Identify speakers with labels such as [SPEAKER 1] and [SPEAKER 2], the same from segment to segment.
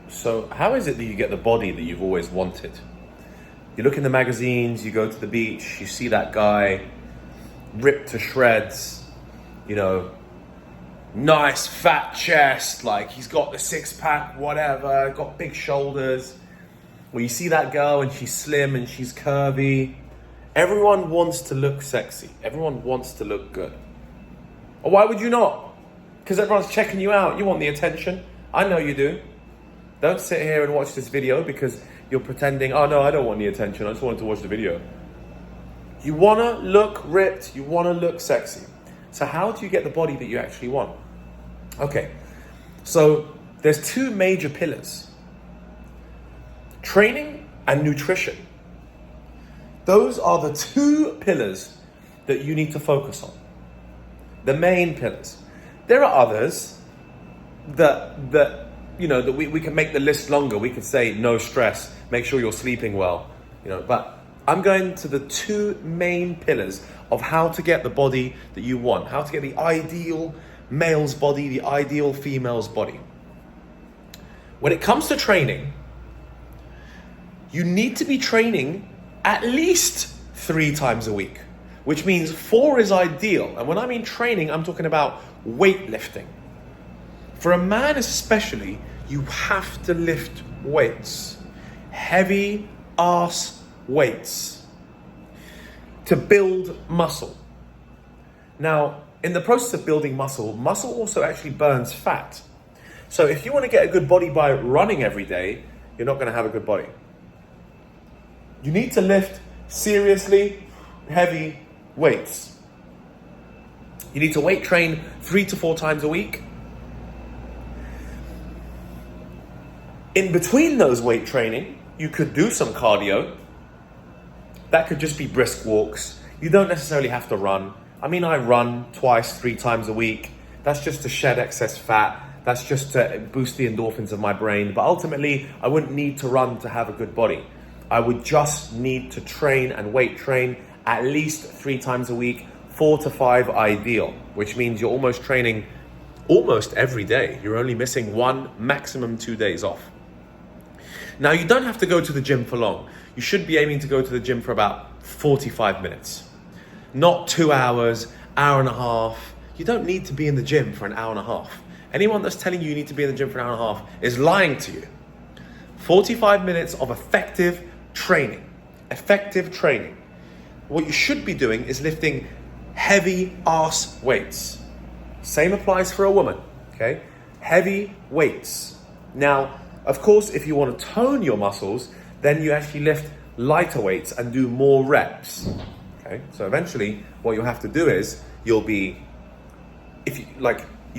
[SPEAKER 1] So how is it that you get the body that you've always wanted? You look in the magazines, you go to the beach, you see that guy ripped to shreds, you know, nice fat chest, like he's got the six pack, whatever, got big shoulders. Well, you see that girl and she's slim and she's curvy. Everyone wants to look sexy. Everyone wants to look good. Or why would you not? Because everyone's checking you out. You want the attention. I know you do. Don't sit here and watch this video because you're pretending, oh no, I don't want the attention. I just wanted to watch the video. You want to look ripped. You want to look sexy. So how do you get the body that you actually want? Okay, so there's two major pillars. Training and nutrition. Those are the two pillars that you need to focus on. The main pillars. There are others that we can make the list longer. We could say no stress, make sure you're sleeping well, but I'm going to the two main pillars of how to get the body that you want, how to get the ideal male's body, the ideal female's body. When it comes to training, you need to be training at least 3 times a week, which means 4 is ideal. And when I mean training, I'm talking about weightlifting. For a man especially, you have to lift weights, heavy ass weights, to build muscle. Now, in the process of building muscle also actually burns fat. So if you want to get a good body by running every day, you're not going to have a good body. You need to lift seriously heavy weights. You need to weight train 3 to 4 times a week. In between those weight training, you could do some cardio. That could just be brisk walks. You don't necessarily have to run. I mean, I run 2-3 times a week. That's just to shed excess fat. That's just to boost the endorphins of my brain. But ultimately, I wouldn't need to run to have a good body. I would just need to train and weight train at least 3 times a week, 4 to 5 ideal, which means you're almost training almost every day. You're only missing 1, maximum 2 days off. Now, you don't have to go to the gym for long. You should be aiming to go to the gym for about 45 minutes, not 2 hours, hour and a half. You don't need to be in the gym for an hour and a half. Anyone that's telling you you need to be in the gym for an hour and a half is lying to you. 45 minutes of effective training. What you should be doing is lifting heavy ass weights. Same applies for a woman, okay? Heavy weights. Now, of course, if you want to tone your muscles, then you actually lift lighter weights and do more reps, okay? So eventually, what you'll have to do is, you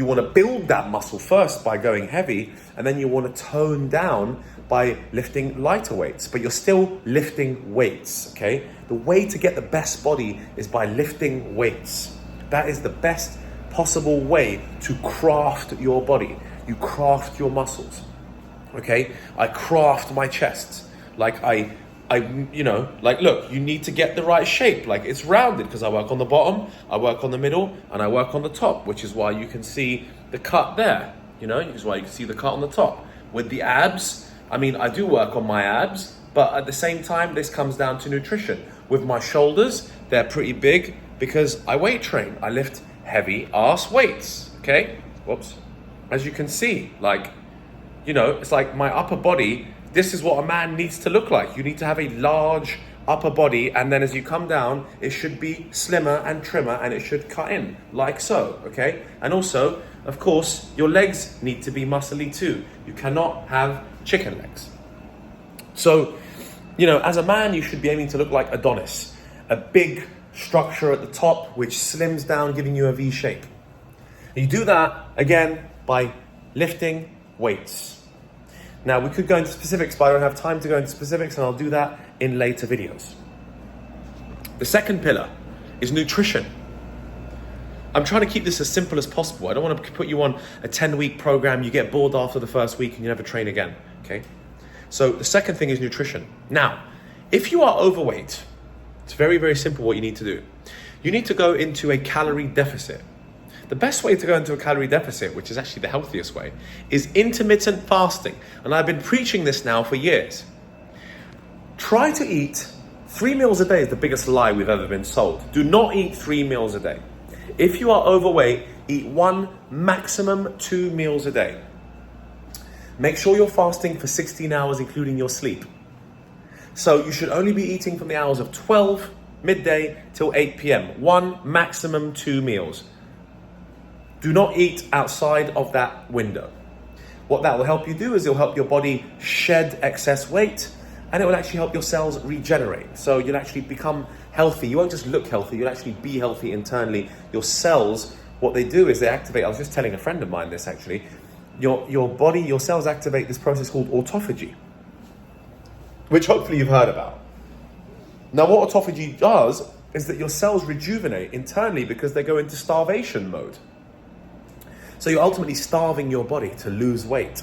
[SPEAKER 1] want to build that muscle first by going heavy, and then you want to tone down by lifting lighter weights, but you're still lifting weights, okay? The way to get the best body is by lifting weights. That is the best possible way to craft your body. You craft your muscles, okay? I craft my chest. Look, you need to get the right shape. Like, it's rounded because I work on the bottom, I work on the middle, and I work on the top, which is why you can see the cut there, which is why you can see the cut on the top. With the abs, I do work on my abs, but at the same time, this comes down to nutrition. With my shoulders, they're pretty big because I weight train. I lift heavy ass weights, okay? Whoops. As you can see, it's like my upper body. This is what a man needs to look like. You need to have a large upper body, and then as you come down, it should be slimmer and trimmer, and it should cut in, like so, okay? And also, of course, your legs need to be muscly too. You cannot have chicken legs. So, as a man, you should be aiming to look like Adonis. A big structure at the top, which slims down, giving you a V shape. And you do that, again, by lifting weights. Now, we could go into specifics, but I don't have time to go into specifics, and I'll do that in later videos. The second pillar is nutrition. I'm trying to keep this as simple as possible. I don't want to put you on a 10-week program, you get bored after the first week and you never train again, okay? So the second thing is nutrition. Now, if you are overweight, it's very, very simple what you need to do. You need to go into a calorie deficit. The best way to go into a calorie deficit, which is actually the healthiest way, is intermittent fasting. And I've been preaching this now for years. Try to eat 3 meals a day is the biggest lie we've ever been sold. Do not eat 3 meals a day. If you are overweight, eat 1, maximum 2 meals a day. Make sure you're fasting for 16 hours, including your sleep. So you should only be eating from the hours of 12, midday, till 8 p.m. 1, maximum 2 meals. Do not eat outside of that window. What that will help you do is it'll help your body shed excess weight, and it will actually help your cells regenerate. So you'll actually become healthy. You won't just look healthy, you'll actually be healthy internally. Your cells, what they do is they activate, I was just telling a friend of mine this actually, your body, your cells activate this process called autophagy, which hopefully you've heard about. Now what autophagy does is that your cells rejuvenate internally because they go into starvation mode. So you're ultimately starving your body to lose weight.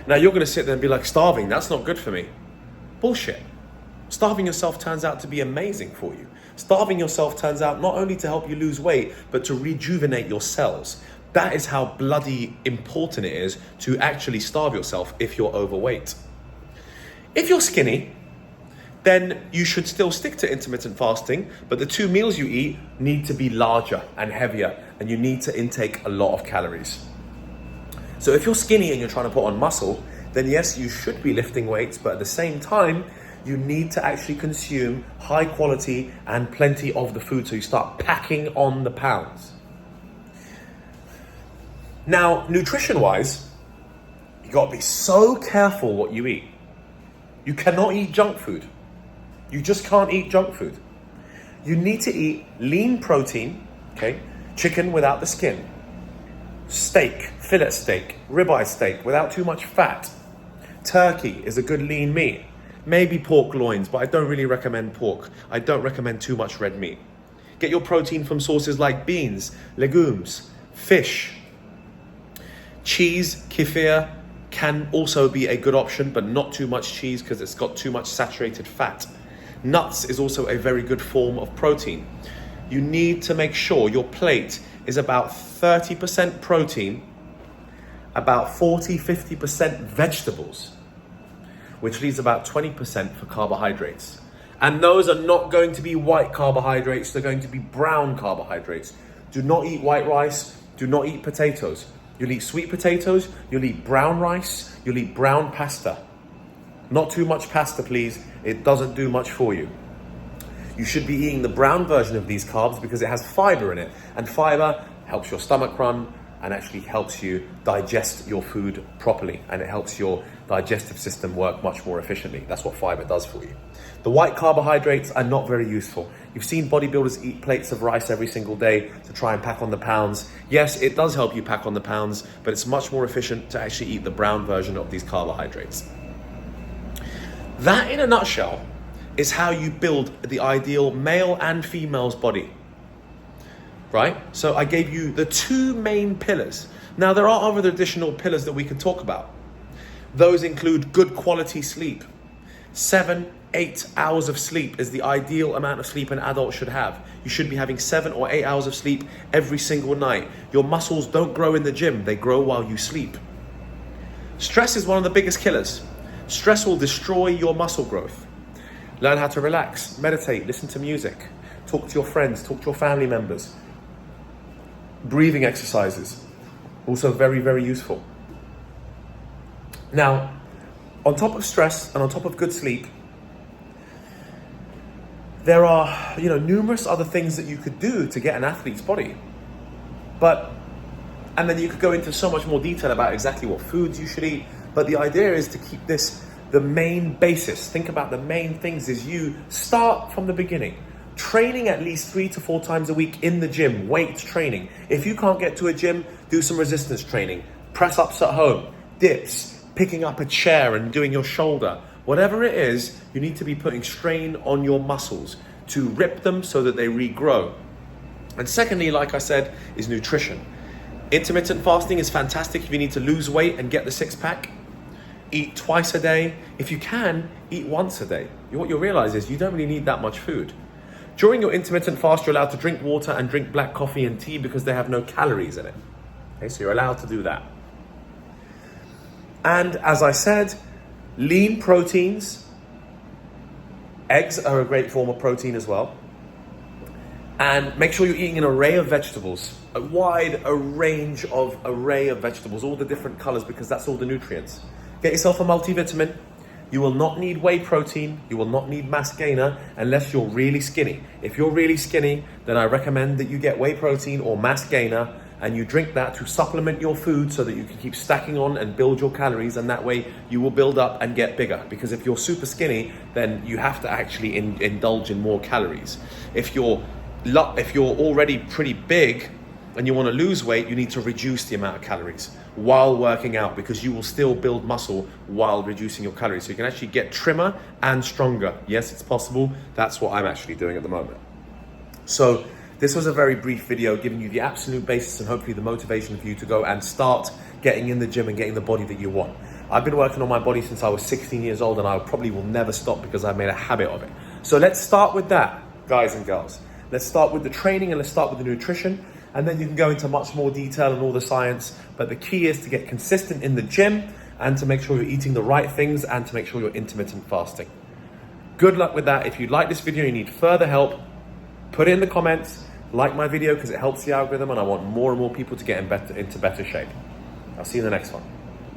[SPEAKER 1] Now you're going to sit there and be like, starving, that's not good for me. Bullshit. Starving yourself turns out to be amazing for you. Starving yourself turns out not only to help you lose weight, but to rejuvenate your cells. That is how bloody important it is to actually starve yourself if you're overweight. If you're skinny, then you should still stick to intermittent fasting, but the 2 meals you eat need to be larger and heavier, and you need to intake a lot of calories. So if you're skinny and you're trying to put on muscle, then yes, you should be lifting weights, but at the same time, you need to actually consume high quality and plenty of the food so you start packing on the pounds. Now, nutrition-wise, you got to be so careful what you eat. You cannot eat junk food. You just can't eat junk food. You need to eat lean protein, okay? Chicken without the skin. Steak, fillet steak, ribeye steak without too much fat. Turkey is a good lean meat. Maybe pork loins, but I don't really recommend pork. I don't recommend too much red meat. Get your protein from sources like beans, legumes, fish. Cheese, kefir, can also be a good option, but not too much cheese because it's got too much saturated fat. Nuts is also a very good form of protein. You need to make sure your plate is about 30% protein, about 40-50% vegetables, which leaves about 20% for carbohydrates. And those are not going to be white carbohydrates, they're going to be brown carbohydrates. Do not eat white rice, do not eat potatoes. You'll eat sweet potatoes, you'll eat brown rice, you'll eat brown pasta. Not too much pasta, please. It doesn't do much for you. You should be eating the brown version of these carbs because it has fiber in it. And fiber helps your stomach run and actually helps you digest your food properly. And it helps your digestive system work much more efficiently. That's what fiber does for you. The white carbohydrates are not very useful. You've seen bodybuilders eat plates of rice every single day to try and pack on the pounds. Yes, it does help you pack on the pounds, but it's much more efficient to actually eat the brown version of these carbohydrates. That, in a nutshell, is how you build the ideal male and female's body, right? So I gave you the 2 main pillars. Now, there are other additional pillars that we can talk about. Those include good quality sleep. 7-8 hours of sleep is the ideal amount of sleep an adult should have. You should be having 7 or 8 hours of sleep every single night. Your muscles don't grow in the gym, they grow while you sleep. Stress is one of the biggest killers. Stress will destroy your muscle growth. Learn how to relax, meditate, listen to music, talk to your friends, talk to your family members. Breathing exercises, also very, very useful. Now, on top of stress and on top of good sleep, there are, numerous other things that you could do to get an athlete's body. And then you could go into so much more detail about exactly what foods you should eat. But the idea is to keep this the main basis. Think about the main things is you start from the beginning. Training at least 3 to 4 times a week in the gym, weight training. If you can't get to a gym, do some resistance training. Press ups at home, dips, picking up a chair and doing your shoulder. Whatever it is, you need to be putting strain on your muscles to rip them so that they regrow. And secondly, like I said, is nutrition. Intermittent fasting is fantastic if you need to lose weight and get the 6-pack. Eat twice a day. If you can, eat once a day. What you'll realize is you don't really need that much food. During your intermittent fast, you're allowed to drink water and drink black coffee and tea because they have no calories in it. Okay, so you're allowed to do that. And as I said, lean proteins, eggs are a great form of protein as well. And make sure you're eating an array of vegetables, a wide array of vegetables, all the different colors, because that's all the nutrients. Get yourself a multivitamin. You will not need whey protein. You will not need mass gainer unless you're really skinny. If you're really skinny, then I recommend that you get whey protein or mass gainer and you drink that to supplement your food so that you can keep stacking on and build your calories, and that way you will build up and get bigger. Because if you're super skinny, then you have to actually indulge in more calories. If you're already pretty big and you want to lose weight, you need to reduce the amount of calories while working out, because you will still build muscle while reducing your calories. So you can actually get trimmer and stronger. Yes, it's possible. That's what I'm actually doing at the moment. So this was a very brief video giving you the absolute basis and hopefully the motivation for you to go and start getting in the gym and getting the body that you want. I've been working on my body since I was 16 years old, and I probably will never stop because I've made a habit of it. So let's start with that, guys and girls. Let's start with the training and let's start with the nutrition, and then you can go into much more detail and all the science. But the key is to get consistent in the gym and to make sure you're eating the right things and to make sure you're intermittent fasting. Good luck with that. If you like this video and you need further help, put it in the comments, like my video because it helps the algorithm, and I want more and more people to get into better shape. I'll see you in the next one.